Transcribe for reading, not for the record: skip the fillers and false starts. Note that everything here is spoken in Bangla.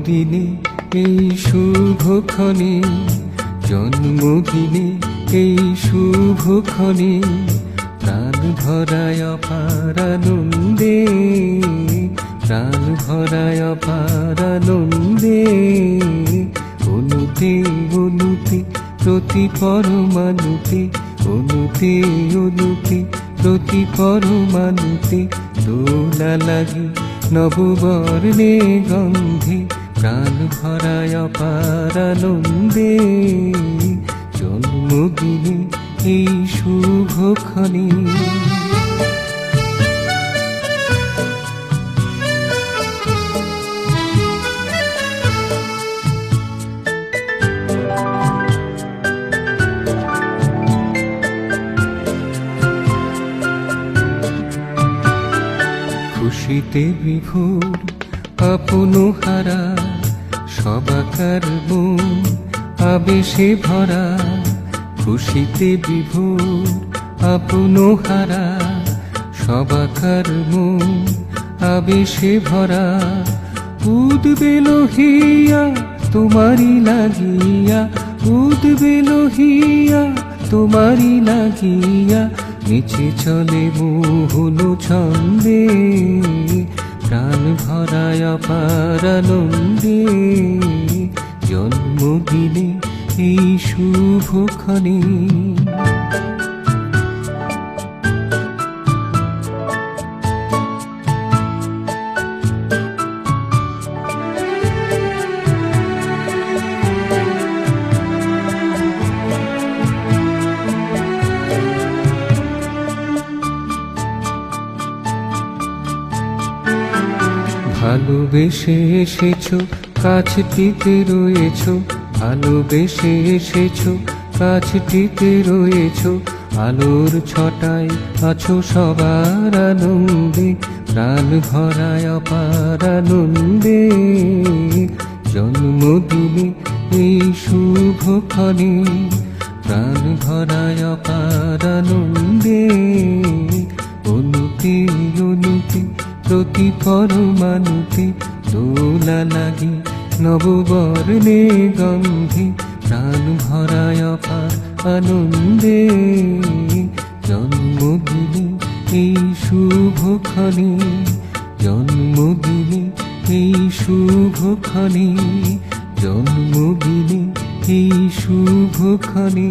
জন্মদিনে এই শুভক্ষণে, জন্মদিনে এই শুভক্ষণে প্রাণ ভরায় অপার আনন্দে, প্রাণ ভরায় অপার আনন্দে। অনুতে অনুতে প্রতি পরমাণুতে, অনুতে অনুতে প্রতি পরমাণুতে দোলা লাগে নববর্ণে গন্ধে, প্রাণ ভরায় অপার আনন্দে। জন্মদিনে এই শুভক্ষণে, খুশিতে বিভোর আপন হারা সবাকার মন আবেশে ভরা, খুশিতে বিভোর আপন হারা সবাকার মন আবেশে ভরা। উদবে লোহিয়া তোমারি লাগিয়া, উদবে লোহিয়া তোমারি লাগিয়া, মিছে চলে মোহন ছন্দে, প্রাণ ভরায় অপার আনন্দে। জন্মদিনে এই শুভক্ষণে, ভালোবেসে এসেছো কাছটিতে রয়েছো, ভালোবেসে এসেছো কাছটিতে রয়েছো, আলোর ছটায় আছো সবার আনন্দে, প্রাণ ভরায় অপার আনন্দে। জন্মদিনে এই শুভক্ষণে প্রাণ ভরায় অপার আনন্দে। অনুতে অনুতে প্রতি পরমাণুতে দোলা লাগে নববর্ণে গন্ধে, প্রাণ ভরায় অপার আনন্দে। জন্মদিনে এই শুভক্ষণে, জন্মদিনে এই শুভক্ষণে, জন্মদিনে এই শুভক্ষণে।